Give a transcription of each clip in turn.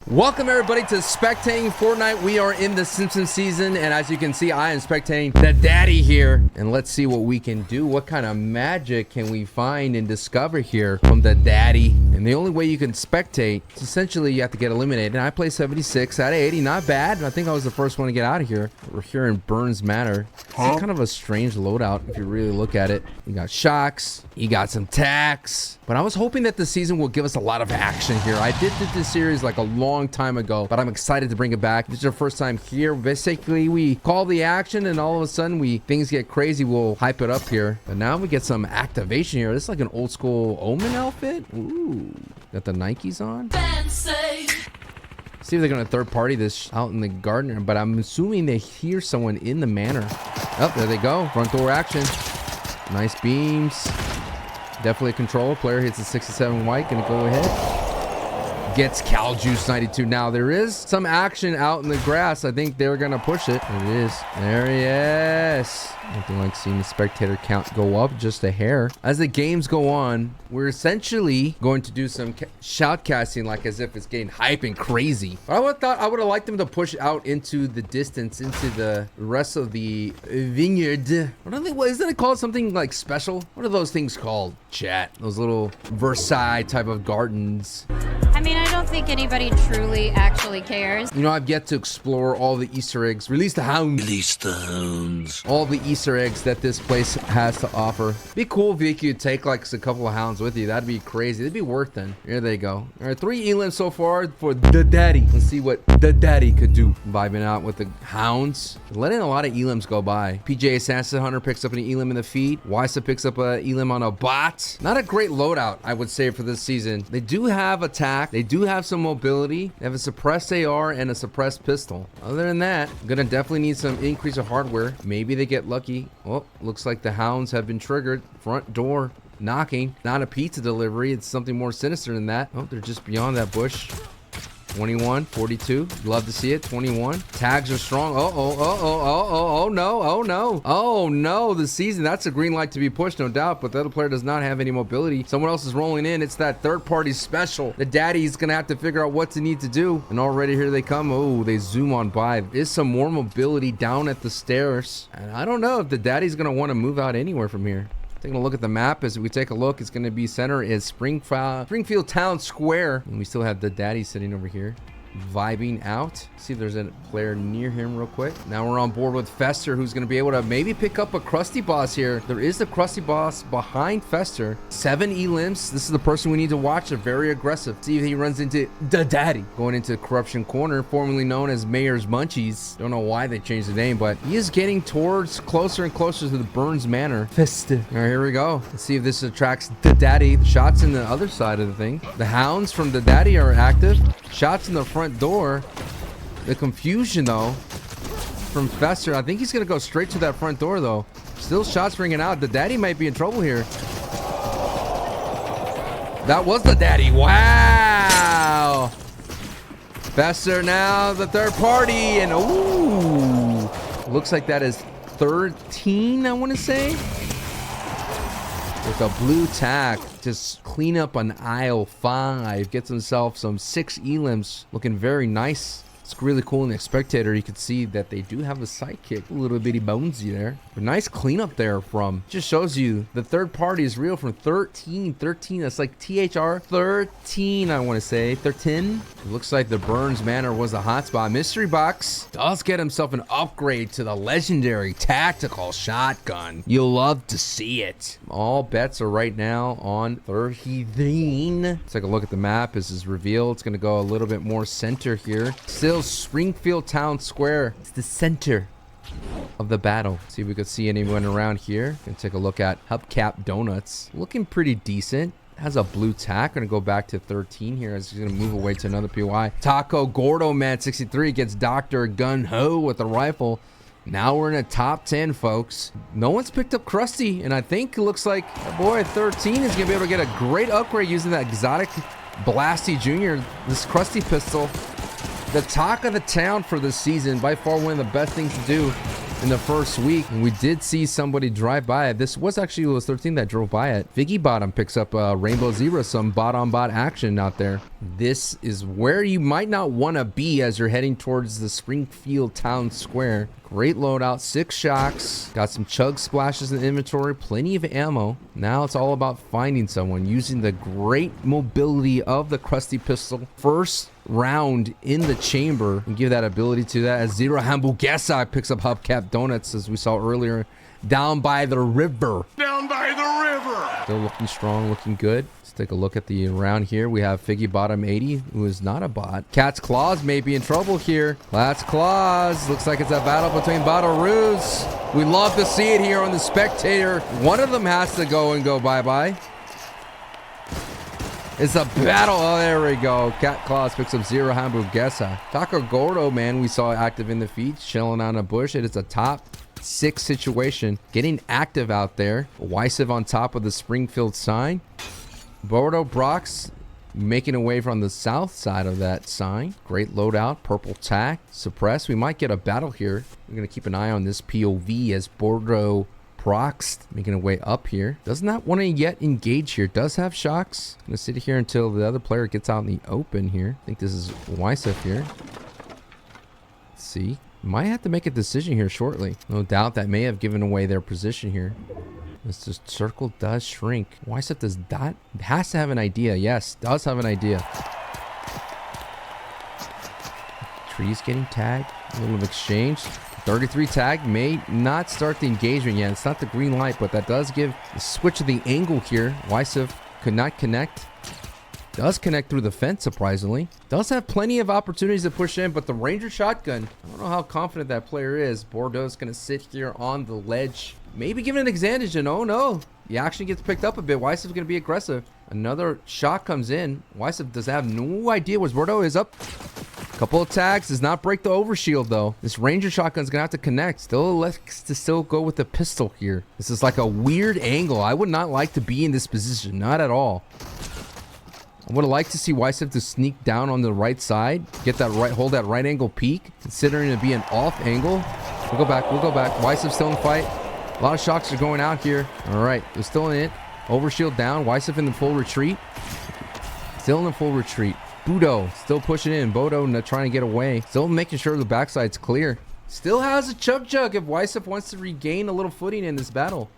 Welcome everybody to Spectating Fortnite. We are in the Simpsons season, and as you can see, I am spectating the daddy here. And let's see what we can do. What kind of magic can we find and discover here from the daddy? And the only way you can spectate is essentially you have to get eliminated. And I play 76 out of 80, not bad. I think I was the first one to get out of here. We're here in Burns Manor. It's kind of a strange loadout if you really look at it. You got shocks, you got some tacks. But I was hoping that the season will give us a lot of action here. I did this series like a long time ago, but I'm excited to bring it back. This is our first time here. Basically, we call the action and all of a sudden things get crazy. We'll hype it up here. But now we get some activation here. This is like an old school Omen outfit. Ooh, got the Nikes on. See if they're gonna third party this out in the garden, but I'm assuming they hear someone in the manor. Oh, there they go. Front door action. Nice beams. Definitely a controller. Player hits a 67 white. Gonna go ahead. Gets Cal Juice 92. Now there is some action out in the grass. I think they're gonna push it. It is. There he is. Nothing like seeing the spectator count go up just a hair. As the games go on, we're essentially going to do some shoutcasting like as if it's getting hype and crazy. But I would have liked them to push out into the distance, into the rest of the vineyard. What isn't it called something like special? What are those things called? Chat. Those little Versailles type of gardens. I mean, I don't think anybody truly actually cares. You know, I've yet to explore all the Easter eggs. Release the hounds. Release the hounds. All the Easter eggs that this place has to offer. Be cool if you could take like a couple of hounds with you. That'd be crazy. That'd be worth it. Here they go. All right, 3 elims so far for the daddy. Let's see what the daddy could do. Vibing out with the hounds. Letting a lot of elims go by. PJ Assassin Hunter picks up an elim in the feed. Wysa picks up a elim on a bot. Not a great loadout, I would say, for this season. They do have attack. They do have some mobility. They have a suppressed AR and a suppressed pistol. Other than that, gonna definitely need some increase of hardware. Maybe they get lucky. Oh, looks like the hounds have been triggered. Front door knocking. Not a pizza delivery. It's something more sinister than that. Oh, they're just beyond that bush. 21, 42. Love to see it. 21. Tags are strong. Oh no. The season. That's a green light to be pushed, no doubt. But the other player does not have any mobility. Someone else is rolling in. It's that third party special. The daddy's gonna have to figure out what to need to do. And already here they come. Oh, they zoom on by. There is some more mobility down at the stairs. And I don't know if the daddy's gonna want to move out anywhere from here. Taking a look at the map, as we take a look, it's going to be center is Springfield Town Square. And we still have the daddy sitting over here, vibing out. See if there's a player near him real quick. Now we're on board with Fester, who's going to be able to maybe pick up a Krusty Boss here. There is the Krusty Boss behind Fester. 7 elims. This is the person we need to watch. They're very aggressive. See if he runs into the daddy. Going into Corruption Corner, formerly known as Mayor's Munchies. Don't know why they changed the name, but he is getting towards closer and closer to the Burns Manor. Fester. All right, here we go. Let's see if this attracts the daddy. The shots in the other side of the thing. The hounds from the daddy are active. Shots in the front door. The confusion though from Fester. I think he's gonna go straight to that front door though. Still shots ringing out. The daddy might be in trouble here. That was the daddy. Wow. Fester now the third party, and ooh, looks like that is 13, I want to say. With a blue tack, just clean up on aisle 5. Gets himself some 6 elims. Looking very nice. It's really cool in the spectator. You can see that they do have a sidekick. A little bitty bonesy there. But nice cleanup there from. Just shows you the third party is real from 13. 13, that's like THR 13, I want to say. 13. Looks like the Burns Manor was the hotspot. Mystery Box does get himself an upgrade to the legendary tactical shotgun. You'll love to see it. All bets are right now on 13. Let's take a look at the map. This is revealed. It's going to go a little bit more center here. Still Springfield Town Square. It's the center of the battle. See if we could see anyone around here. Gonna take a look at Hubcap Donuts. Looking pretty decent. Has a blue tack. Gonna go back to 13 here as he's gonna move away to another PY. Taco Gordo Man 63 gets Dr. Gun Ho with a rifle. Now we're in a top 10, folks. No one's picked up Krusty, and I think it looks like our boy at 13 is gonna be able to get a great upgrade using that exotic Blasty Jr. This Krusty pistol. The talk of the town for this season, by far one of the best things to do. in the first week. And we did see somebody drive by it. This was actually was 13 that drove by it. Figgy Bottom picks up Rainbow Zebra, some bot-on-bot action out there. This is where you might not want to be as you're heading towards the Springfield Town Square. Great loadout, 6 shocks, got some chug splashes in the inventory, plenty of ammo. Now it's all about finding someone, using the great mobility of the Krusty Pistol. First round in the chamber and give that ability to that as Zero Hamburguesa picks up Hubcap Donuts, as we saw earlier, down by the river. Down by the river. Still looking strong, looking good. Let's take a look at the round here. We have Figgy Bottom 80, who is not a bot. Cat's Claws may be in trouble here. Cat's Claws. Looks like it's a battle between Bottle-roos. We love to see it here on the Spectator. One of them has to go bye-bye. It's a battle. Oh, there we go. Cat Claws picks up Zero Hamburguesa. Taco Gordo, man, we saw active in the feed, chilling on a bush. It is a top 6 situation. Getting active out there. Wysiv on top of the Springfield sign. Bordeaux Brox making away from the south side of that sign. Great loadout. Purple tack. Suppress. We might get a battle here. We're going to keep an eye on this POV as Bordeaux Prox making a way up here. Does not want to yet engage here. Does have shocks. Gonna sit here until the other player gets out in the open here. I think this is Wysiv here. Let's see. Might have to make a decision here shortly. No doubt that may have given away their position here. This circle does shrink. Wysiv does that. Has to have an idea. Yes, does have an idea. Trees getting tagged. A little exchange. 33 tag may not start the engagement yet. It's not the green light, but that does give the switch of the angle here. Wysiv could not connect. Does connect through the fence, surprisingly. Does have plenty of opportunities to push in, but the Ranger shotgun, I don't know how confident that player is. Bordeaux's going to sit here on the ledge. Maybe give it an advantage, and oh no. The action gets picked up a bit. Wysiv's going to be aggressive. Another shot comes in. Wysiv does have no idea where Bordeaux is up. Couple of tags, does not break the overshield though. This Ranger shotgun's gonna have to connect. Still elects to still go with the pistol here. This is like a weird angle. I would not like to be in this position, not at all. I would like to see Wysiv to sneak down on the right side, get that right, hold that right angle peak, considering it to be an off angle. We'll go back. Wysiv still in the fight. A lot of shocks are going out here. All right, they're still in it. Overshield down. Wysiv in the full retreat. Still in the full retreat. Budo still pushing in. Bodo trying to get away. Still making sure the backside's clear. Still has a chug if Wysiv wants to regain a little footing in this battle.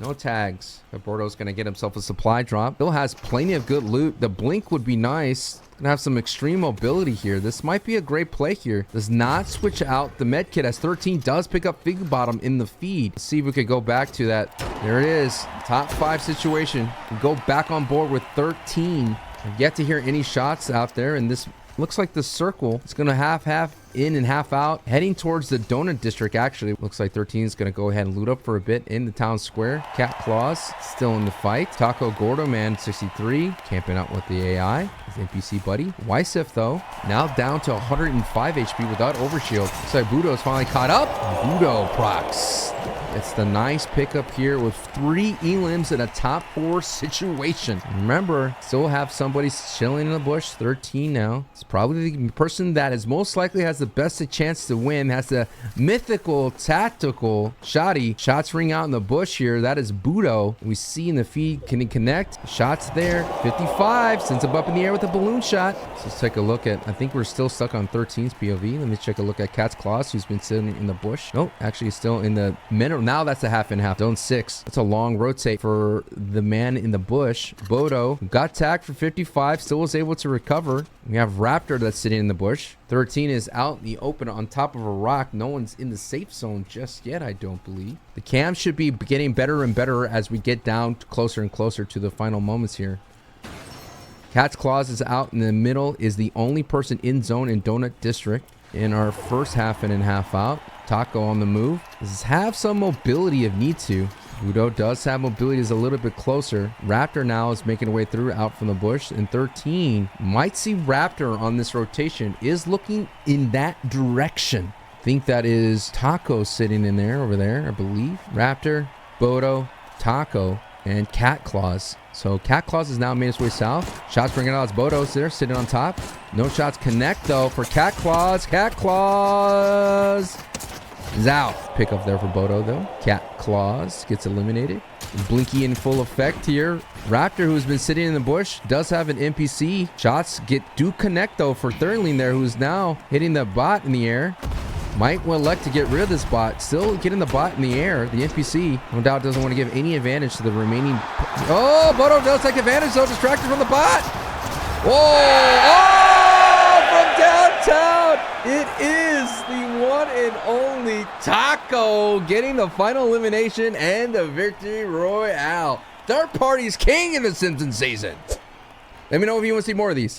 No tags. But Bordeaux's going to get himself a supply drop. Still has plenty of good loot. The blink would be nice. Gonna have some extreme mobility here. This might be a great play here. Does not switch out the med kit as 13 does pick up Fig Bottom in the feed. Let's see if we could go back to that. There it is. Top 5 situation. We go back on board with 13. I've yet to hear any shots out there, and this looks like the circle is going to half in and half out, heading towards the donut district. Actually, looks like 13 is going to go ahead and loot up for a bit in the town square. Cat Claws still in the fight. Taco Gordo Man 63 camping out with the AI, his NPC buddy. Wysiv though now down to 105 HP without overshield. Looks like Budo's finally caught up. Budo Prox. It's the nice pickup here with 3 elims in a top 4 situation. Remember, still have somebody chilling in the bush. 13 now. It's probably the person that is most likely has the best chance to win. Has the mythical tactical shoddy. Shots ring out in the bush here. That is Budo. We see in the feed. Can he connect? Shots there. 55. Sends him up in the air with a balloon shot. So let's take a look at, I think we're still stuck on 13's POV. Let me check a look at Cat's Claws, who's been sitting in the bush. Nope, actually he's still in the middle. Now that's a half and half. Zone 6. That's a long rotate for the man in the bush. Bodo got tagged for 55. Still was able to recover. We have Raptor that's sitting in the bush. 13 is out in the open on top of a rock. No one's in the safe zone just yet, I don't believe. The cam should be getting better and better as we get down closer and closer to the final moments here. Cat's Claws is out in the middle, is the only person in zone in Donut District in our first half in and half out. Taco on the move. Does have some mobility if need to. Budo does have mobility, is a little bit closer. Raptor now is making a way through out from the bush. And 13 might see Raptor on this rotation. Is looking in that direction. Think that is Taco sitting in there over there, I believe. Raptor, Bodo, Taco, and Cat Claws. So Cat Claws has now made its way south. Shots bringing out. It's Bodo's there sitting on top. No shots connect though for Cat Claws. Cat Claws Zow. Pick up there for Bodo, though. Cat Claws gets eliminated. Blinky in full effect here. Raptor, who's been sitting in the bush, does have an NPC. Shots do connect, though, for Thurling there, who's now hitting the bot in the air. Might elect to get rid of this bot. Still getting the bot in the air. The NPC, no doubt, doesn't want to give any advantage to the remaining. Oh, Bodo does take advantage, though. Distracted from the bot. Whoa! Oh, from downtown. It is the one and only Taco getting the final elimination and the victory royale. Third party's king in the Simpsons season. Let me know if you want to see more of these.